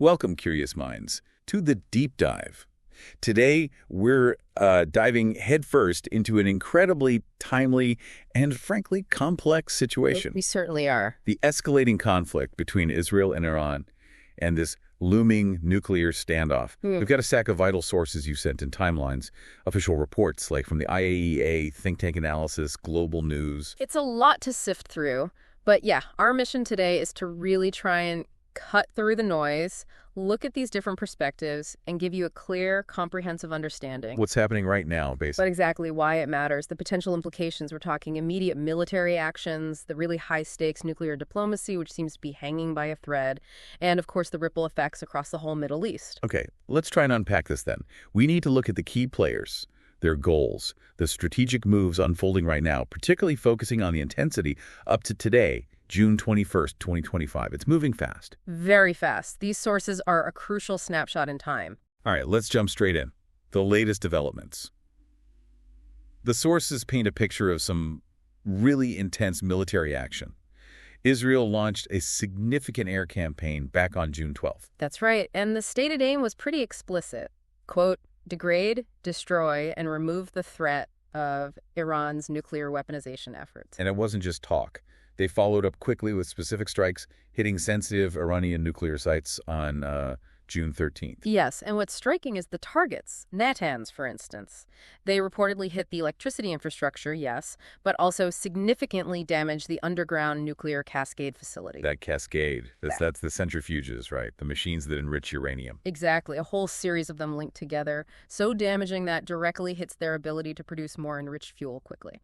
Welcome, curious minds, to the deep dive. Today, we're diving headfirst into an incredibly timely and, frankly, complex situation. We certainly are. The escalating conflict between Israel and Iran and this looming nuclear standoff. We've got a stack of vital sources you sent in timelines, official reports like from the IAEA, think tank analysis, global news. It's a lot to sift through, but yeah, our mission today is to really try and cut through the noise, look at these different perspectives, and give you a clear, comprehensive understanding. What's happening right now, But basically. exactly why it matters, the potential implications. We're talking immediate military actions, the really high-stakes nuclear diplomacy, which seems to be hanging by a thread, and of course the ripple effects across the whole Middle East. Okay, let's try and unpack this then. We need to look at the key players, their goals, the strategic moves unfolding right now, particularly focusing on the intensity up to today, June 21st, 2025. It's moving fast. Very fast. These sources are a crucial snapshot in time. All right, let's jump straight in. The latest developments. The sources paint a picture of some really intense military action. Israel launched a significant air campaign back on June 12th. That's right, and the stated aim was pretty explicit. Quote, degrade, destroy, and remove the threat of Iran's nuclear weaponization efforts. And it wasn't just talk. They followed up quickly with specific strikes, hitting sensitive Iranian nuclear sites on June 13th. Yes, and what's striking is the targets. Natanz, for instance. They reportedly hit the electricity infrastructure, yes, but also significantly damaged the underground nuclear cascade facility. That cascade, that's the centrifuges, right? The machines that enrich uranium. Exactly, a whole series of them linked together, so damaging that directly hits their ability to produce more enriched fuel quickly.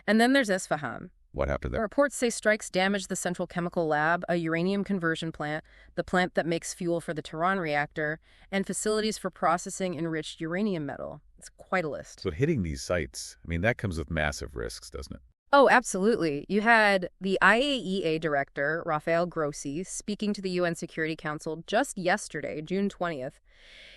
And then there's Isfahan. What happened The there? reports say strikes damaged the Central Chemical Lab, a uranium conversion plant, the plant that makes fuel for the Tehran reactor, and facilities for processing enriched uranium metal. It's quite a list. So hitting these sites, I mean, that comes with massive risks, doesn't it? Oh, absolutely. You had the IAEA director, Rafael Grossi, speaking to the UN Security Council just yesterday, June 20th.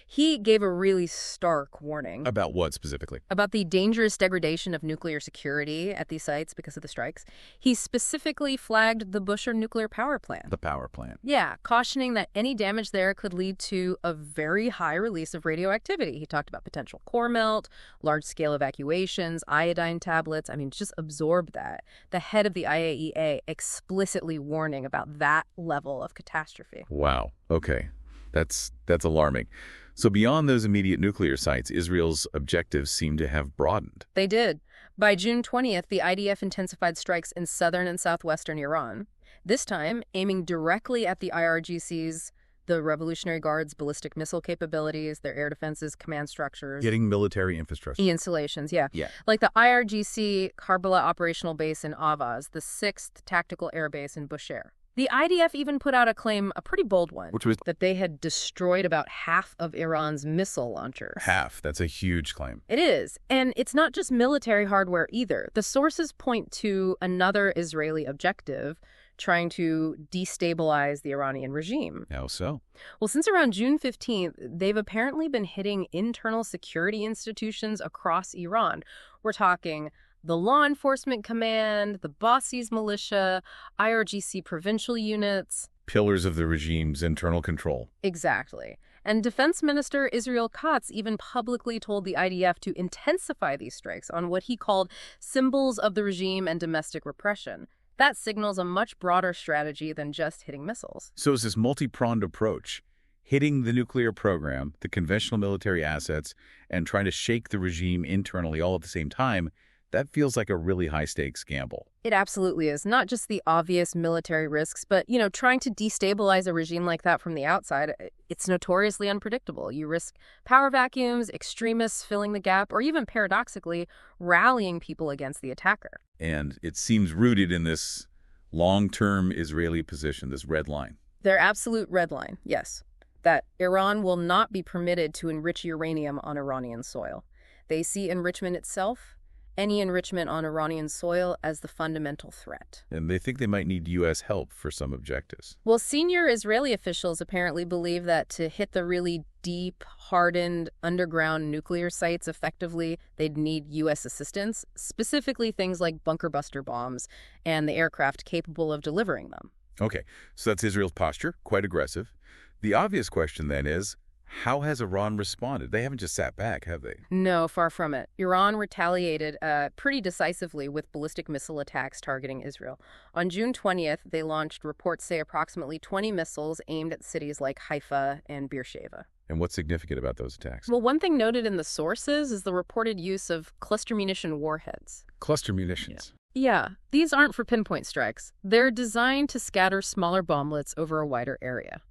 He gave a really stark warning About what specifically? about the dangerous degradation of nuclear security at these sites because of the strikes. He specifically flagged the Bushehr nuclear power plant. The power plant. Yeah, cautioning that any damage there could lead to a very high release of radioactivity. He talked about potential core melt, large-scale evacuations, iodine tablets. I mean, just absorb that. The head of the IAEA explicitly warning about that level of catastrophe. Wow. Okay. That's alarming. So beyond those immediate nuclear sites, Israel's objectives seem to have broadened. They did. By June 20th, the IDF intensified strikes in southern and southwestern Iran, this time aiming directly at the IRGC's, the Revolutionary Guards' ballistic missile capabilities, their air defenses, command structures. Getting military infrastructure. E-installations, yeah. Yeah. Like the IRGC Karbala Operational Base in Avaz, the 6th Tactical Air Base in Bushehr. The IDF even put out a claim, a pretty bold one, Which was that they had destroyed about half of Iran's missile launchers. half. That's a huge claim. It is. And it's not just military hardware either. The sources point to another Israeli objective, trying to destabilize the Iranian regime. How so? Well, since around June 15th, they've apparently been hitting internal security institutions across Iran. We're talking the Law Enforcement Command, the Basij militia, IRGC provincial units. Pillars of the regime's internal control. Exactly. And Defense Minister Israel Katz even publicly told the IDF to intensify these strikes on what he called symbols of the regime and domestic repression. That signals a much broader strategy than just hitting missiles. So it's this multi-pronged approach, hitting the nuclear program, the conventional military assets, and trying to shake the regime internally all at the same time. That feels like a really high-stakes gamble. It absolutely is. Not just the obvious military risks, but, trying to destabilize a regime like that from the outside, it's notoriously unpredictable. You risk power vacuums, extremists filling the gap, or even paradoxically, rallying people against the attacker. And it seems rooted in this long-term Israeli position, this red line. Their absolute red line, yes, that Iran will not be permitted to enrich uranium on Iranian soil. They see enrichment itself, any enrichment on Iranian soil, as the fundamental threat. And they think they might need U.S. help for some objectives. Well, senior Israeli officials apparently believe that to hit the really deep, hardened, underground nuclear sites effectively, they'd need U.S. assistance, specifically things like bunker buster bombs and the aircraft capable of delivering them. Okay, so that's Israel's posture, quite aggressive. The obvious question then is, how has Iran responded? They haven't just sat back, have they? No, far from it. Iran retaliated pretty decisively with ballistic missile attacks targeting Israel. On June 20th, they launched, reports say, approximately 20 missiles aimed at cities like Haifa and Beersheba. And what's significant about those attacks? Well, one thing noted in the sources is the reported use of cluster munition warheads. Cluster munitions. Yeah, these aren't for pinpoint strikes. They're designed to scatter smaller bomblets over a wider area.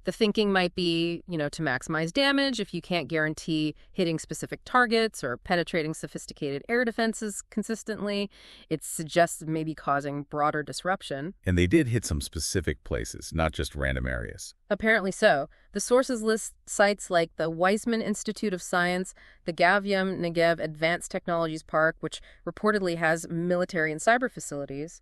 The thinking might be, to maximize damage if you can't guarantee hitting specific targets or penetrating sophisticated air defenses consistently. It suggests maybe causing broader disruption. And they did hit some specific places, not just random areas. Apparently so. The sources list sites like the Weizmann Institute of Science, the Gavium Negev Advanced Technologies Park, which reportedly has military and cyber facilities.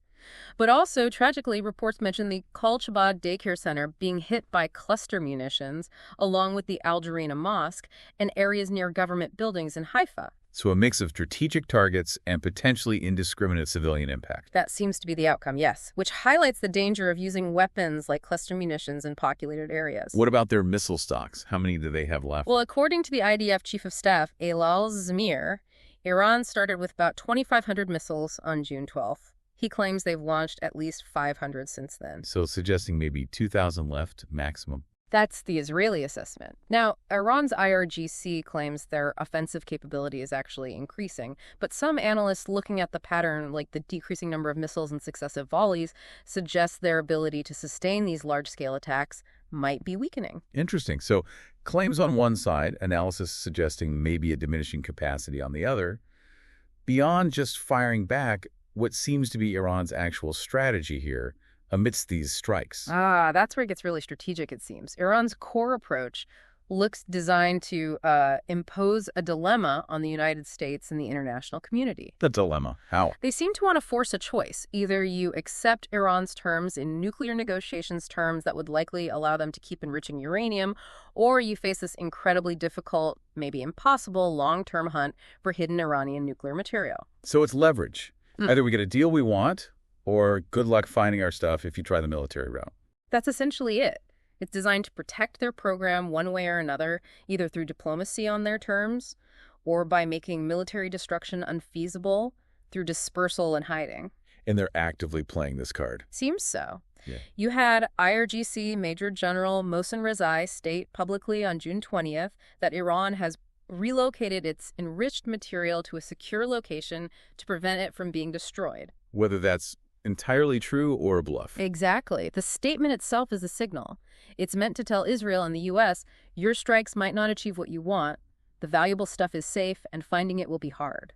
But also, tragically, reports mention the Kal-Chabad daycare center being hit by cluster munitions, along with the Al Jarina Mosque and areas near government buildings in Haifa. So a mix of strategic targets and potentially indiscriminate civilian impact. That seems to be the outcome, yes, which highlights the danger of using weapons like cluster munitions in populated areas. What about their missile stocks? How many do they have left? Well, according to the IDF Chief of Staff, Elal Zamir, Iran started with about 2,500 missiles on June 12th. He claims they've launched at least 500 since then. So suggesting maybe 2,000 left maximum. That's the Israeli assessment. Now, Iran's IRGC claims their offensive capability is actually increasing, but some analysts looking at the pattern, like the decreasing number of missiles and successive volleys, suggest their ability to sustain these large-scale attacks might be weakening. Interesting. So claims on one side, analysis suggesting maybe a diminishing capacity on the other. Beyond just firing back, what seems to be Iran's actual strategy here amidst these strikes. That's where it gets really strategic, it seems. Iran's core approach looks designed to impose a dilemma on the United States and the international community. The dilemma. How? They seem to want to force a choice. Either you accept Iran's terms in nuclear negotiations terms that would likely allow them to keep enriching uranium, or you face this incredibly difficult, maybe impossible, long-term hunt for hidden Iranian nuclear material. So it's leverage. Either we get a deal we want, or good luck finding our stuff if you try the military route. That's essentially it. It's designed to protect their program one way or another, either through diplomacy on their terms, or by making military destruction unfeasible through dispersal and hiding. And they're actively playing this card. Seems so. Yeah. You had IRGC Major General Mohsen Rezai state publicly on June 20th that Iran has relocated its enriched material to a secure location to prevent it from being destroyed. Whether that's entirely true or a bluff. Exactly. The statement itself is a signal. It's meant to tell Israel and the U.S., your strikes might not achieve what you want. The valuable stuff is safe, and finding it will be hard.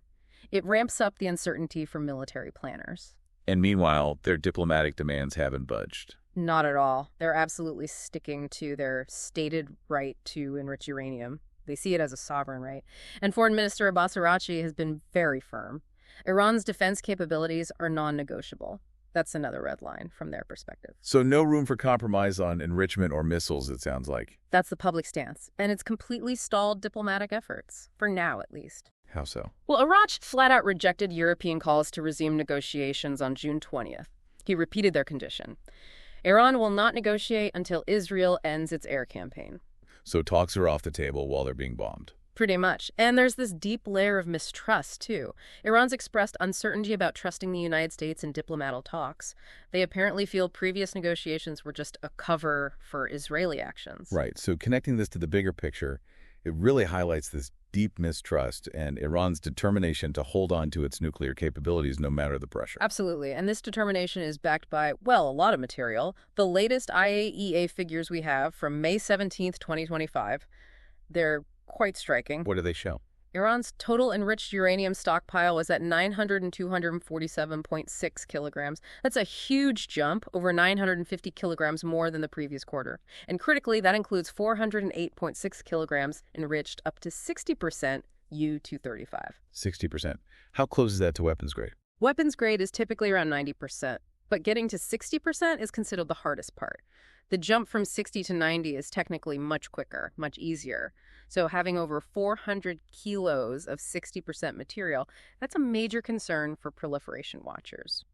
It ramps up the uncertainty for military planners. And meanwhile, their diplomatic demands haven't budged. Not at all. They're absolutely sticking to their stated right to enrich uranium. They see it as a sovereign right. And Foreign Minister Abbas Araghchi has been very firm. Iran's defense capabilities are non-negotiable. That's another red line from their perspective. So no room for compromise on enrichment or missiles, it sounds like. That's the public stance. And it's completely stalled diplomatic efforts, for now at least. How so? Well, Araghchi flat out rejected European calls to resume negotiations on June 20th. He repeated their condition. Iran will not negotiate until Israel ends its air campaign. So talks are off the table while they're being bombed. Pretty much. And there's this deep layer of mistrust, too. Iran's expressed uncertainty about trusting the United States in diplomatic talks. They apparently feel previous negotiations were just a cover for Israeli actions. Right. So connecting this to the bigger picture, it really highlights this deep mistrust and Iran's determination to hold on to its nuclear capabilities no matter the pressure. Absolutely. And this determination is backed by, well, a lot of material. The latest IAEA figures we have from May 17th, 2025, they're quite striking. What do they show? Iran's total enriched uranium stockpile was at 900 and 247.6 kilograms. That's a huge jump, over 950 kilograms more than the previous quarter. And critically, that includes 408.6 kilograms enriched up to 60% U-235. 60%. How close is that to weapons grade? Weapons grade is typically around 90%, but getting to 60% is considered the hardest part. The jump from 60 to 90 is technically much quicker, much easier. So having over 400 kilos of 60% material, that's a major concern for proliferation watchers.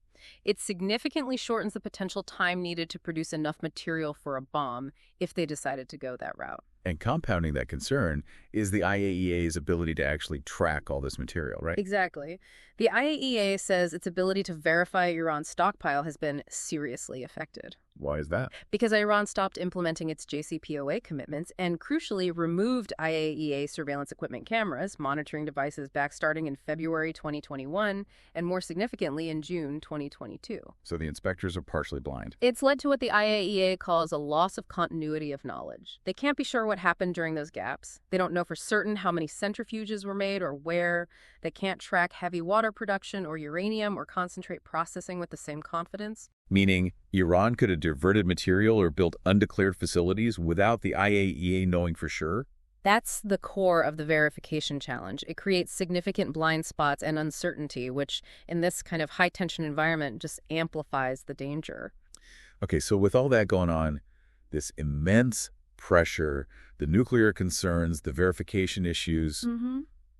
It significantly shortens the potential time needed to produce enough material for a bomb if they decided to go that route. And compounding that concern is the IAEA's ability to actually track all this material, right? Exactly. The IAEA says its ability to verify Iran's stockpile has been seriously affected. Why is that? Because Iran stopped implementing its JCPOA commitments and, crucially, removed IAEA surveillance equipment cameras, monitoring devices back starting in February 2021 and, more significantly, in June 2022. So the inspectors are partially blind. It's led to what the IAEA calls a loss of continuity of knowledge. They can't be sure what happened during those gaps. They don't know for certain how many centrifuges were made or where. They can't track heavy water production or uranium or concentrate processing with the same confidence. Meaning, Iran could have diverted material or built undeclared facilities without the IAEA knowing for sure? That's the core of the verification challenge. It creates significant blind spots and uncertainty, which, in this kind of high-tension environment, just amplifies the danger. Okay, so with all that going on, this immense pressure, the nuclear concerns, the verification issues,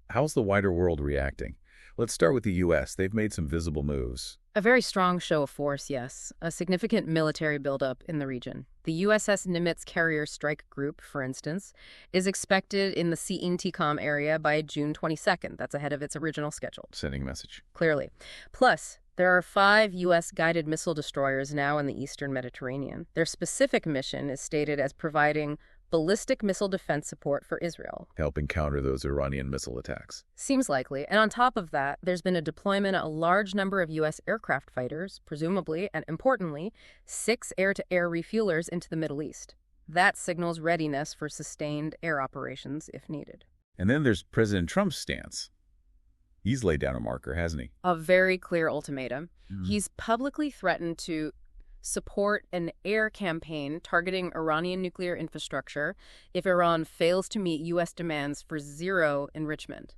how's the wider world reacting? Let's start with the U.S. They've made some visible moves. A very strong show of force, yes. A significant military buildup in the region. The USS Nimitz Carrier Strike Group, for instance, is expected in the CENTCOM area by June 22nd. That's ahead of its original schedule. Sending a message. Clearly. Plus, there are 5 U.S. guided missile destroyers now in the eastern Mediterranean. Their specific mission is stated as providing ballistic missile defense support for Israel. Helping counter those Iranian missile attacks. Seems likely. And on top of that, there's been a deployment of a large number of U.S. aircraft fighters, presumably, and importantly, 6 air-to-air refuelers into the Middle East. That signals readiness for sustained air operations if needed. And then there's President Trump's stance. He's laid down a marker, hasn't he? A very clear ultimatum. He's publicly threatened to support an air campaign targeting Iranian nuclear infrastructure if Iran fails to meet U.S. demands for zero enrichment.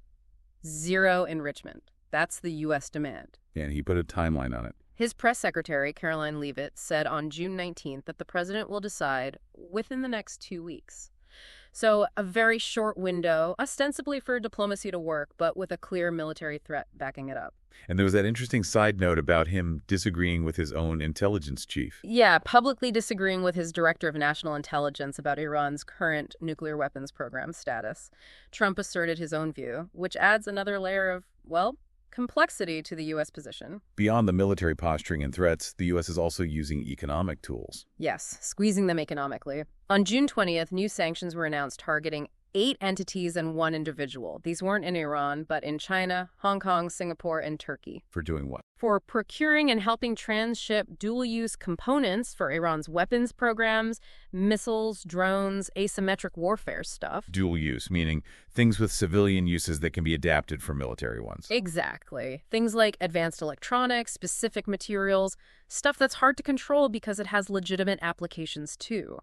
Zero enrichment. That's the U.S. demand. And he put a timeline on it. His press secretary, Caroline Leavitt, said on June 19th that the president will decide within the next 2 weeks. So a very short window, ostensibly for diplomacy to work, but with a clear military threat backing it up. And there was that interesting side note about him disagreeing with his own intelligence chief. Yeah, publicly disagreeing with his director of national intelligence about Iran's current nuclear weapons program status. Trump asserted his own view, which adds another layer of, well, complexity to the U.S. position. Beyond the military posturing and threats, the U.S. is also using economic tools. Yes, squeezing them economically. On June 20th, new sanctions were announced targeting 8 entities and 1 individual. These weren't in Iran, but in China, Hong Kong, Singapore, and Turkey. For doing what? For procuring and helping transship dual-use components for Iran's weapons programs, missiles, drones, asymmetric warfare stuff. Dual use, meaning things with civilian uses that can be adapted for military ones. Exactly. Things like advanced electronics, specific materials, stuff that's hard to control because it has legitimate applications too.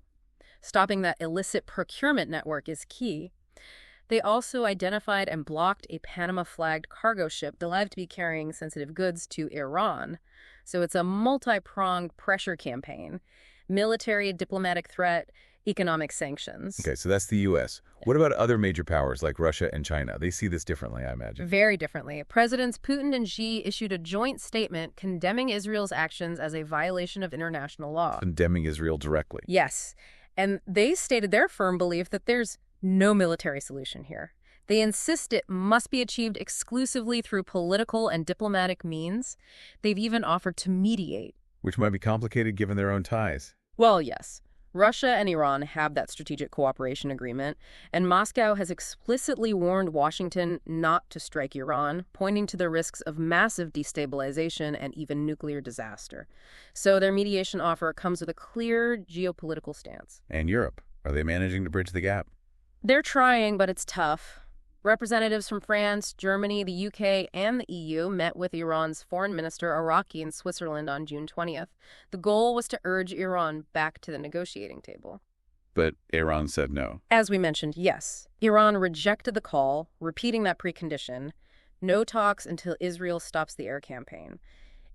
Stopping that illicit procurement network is key. They also identified and blocked a Panama-flagged cargo ship believed to be carrying sensitive goods to Iran. So it's a multi-pronged pressure campaign. Military, diplomatic threat, economic sanctions. Okay, so that's the U.S. What about other major powers like Russia and China? They see this differently, I imagine. Very differently. Presidents Putin and Xi issued a joint statement condemning Israel's actions as a violation of international law. Condemning Israel directly. Yes. And they stated their firm belief that there's no military solution here. They insist it must be achieved exclusively through political and diplomatic means. They've even offered to mediate. Which might be complicated given their own ties. Well, yes. Russia and Iran have that strategic cooperation agreement, and Moscow has explicitly warned Washington not to strike Iran, pointing to the risks of massive destabilization and even nuclear disaster. So their mediation offer comes with a clear geopolitical stance. And Europe. Are they managing to bridge the gap? They're trying, but it's tough. Representatives from France, Germany, the UK, and the EU met with Iran's foreign minister Araki in Switzerland on June 20th. The goal was to urge Iran back to the negotiating table. But Iran said no. As we mentioned, yes. Iran rejected the call, repeating that precondition. No talks until Israel stops the air campaign.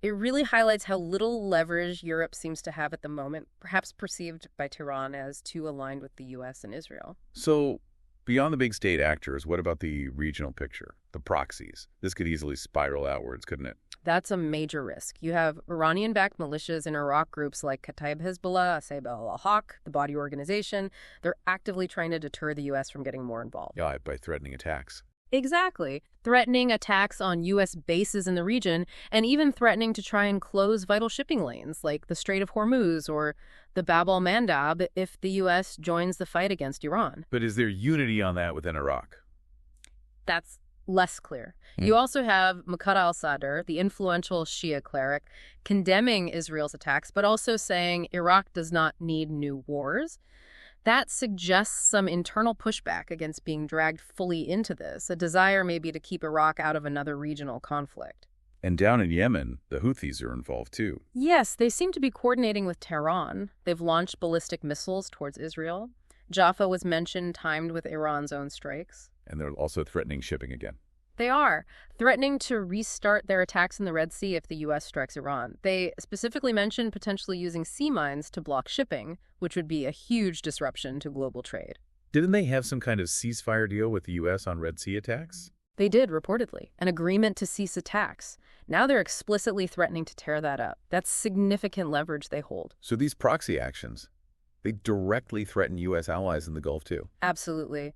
It really highlights how little leverage Europe seems to have at the moment, perhaps perceived by Tehran as too aligned with the U.S. and Israel. So, beyond the big state actors, what about the regional picture, the proxies? This could easily spiral outwards, couldn't it? That's a major risk. You have Iranian-backed militias in Iraq, groups like Kataib Hezbollah, Saib al-Haq, the Body Organization. They're actively trying to deter the U.S. from getting more involved. Yeah, by threatening attacks. Exactly. Threatening attacks on U.S. bases in the region, and even threatening to try and close vital shipping lanes like the Strait of Hormuz or the Bab al-Mandab if the U.S. joins the fight against Iran. But is there unity on that within Iraq? That's less clear. You also have Muqtada al-Sadr, the influential Shia cleric, condemning Israel's attacks, but also saying Iraq does not need new wars. That suggests some internal pushback against being dragged fully into this, a desire maybe to keep Iraq out of another regional conflict. And down in Yemen, the Houthis are involved too. Yes, they seem to be coordinating with Tehran. They've launched ballistic missiles towards Israel. Jaffa was mentioned, timed with Iran's own strikes. And they're also threatening shipping again. They are, threatening to restart their attacks in the Red Sea if the U.S. strikes Iran. They specifically mentioned potentially using sea mines to block shipping, which would be a huge disruption to global trade. Didn't they have some kind of ceasefire deal with the U.S. on Red Sea attacks? They did, reportedly, an agreement to cease attacks. Now they're explicitly threatening to tear that up. That's significant leverage they hold. So these proxy actions, they directly threaten U.S. allies in the Gulf too. Absolutely.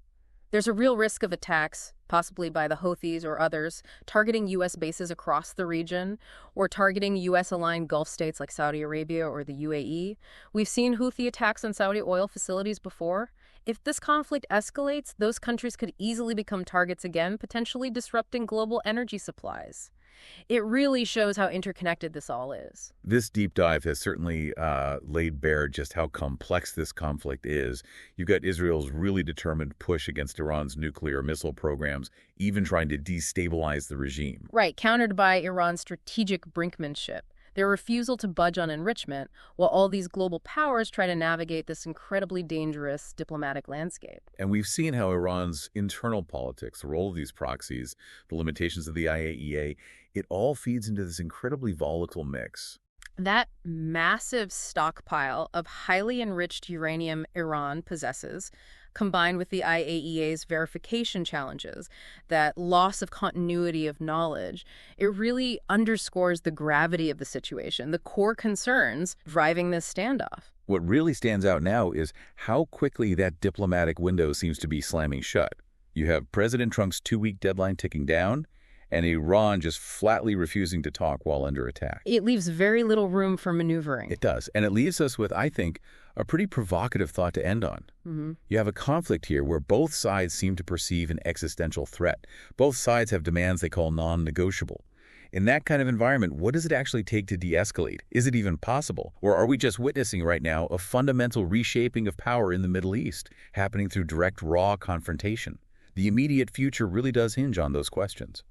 There's a real risk of attacks, possibly by the Houthis or others, targeting U.S. bases across the region, or targeting U.S.-aligned Gulf states like Saudi Arabia or the UAE. We've seen Houthi attacks on Saudi oil facilities before. If this conflict escalates, those countries could easily become targets again, potentially disrupting global energy supplies. It really shows how interconnected this all is. This deep dive has certainly laid bare just how complex this conflict is. You've got Israel's really determined push against Iran's nuclear missile programs, even trying to destabilize the regime. Right, countered by Iran's strategic brinkmanship, their refusal to budge on enrichment, while all these global powers try to navigate this incredibly dangerous diplomatic landscape. And we've seen how Iran's internal politics, the role of these proxies, the limitations of the IAEA, it all feeds into this incredibly volatile mix. That massive stockpile of highly enriched uranium Iran possesses, combined with the IAEA's verification challenges, that loss of continuity of knowledge, it really underscores the gravity of the situation, the core concerns driving this standoff. What really stands out now is how quickly that diplomatic window seems to be slamming shut. You have President Trump's 2-week deadline ticking down, and Iran just flatly refusing to talk while under attack. It leaves very little room for maneuvering. It does. And it leaves us with, I think, a pretty provocative thought to end on. You have a conflict here where both sides seem to perceive an existential threat. Both sides have demands they call non-negotiable. In that kind of environment, what does it actually take to de-escalate? Is it even possible? Or are we just witnessing right now a fundamental reshaping of power in the Middle East, happening through direct, raw confrontation? The immediate future really does hinge on those questions.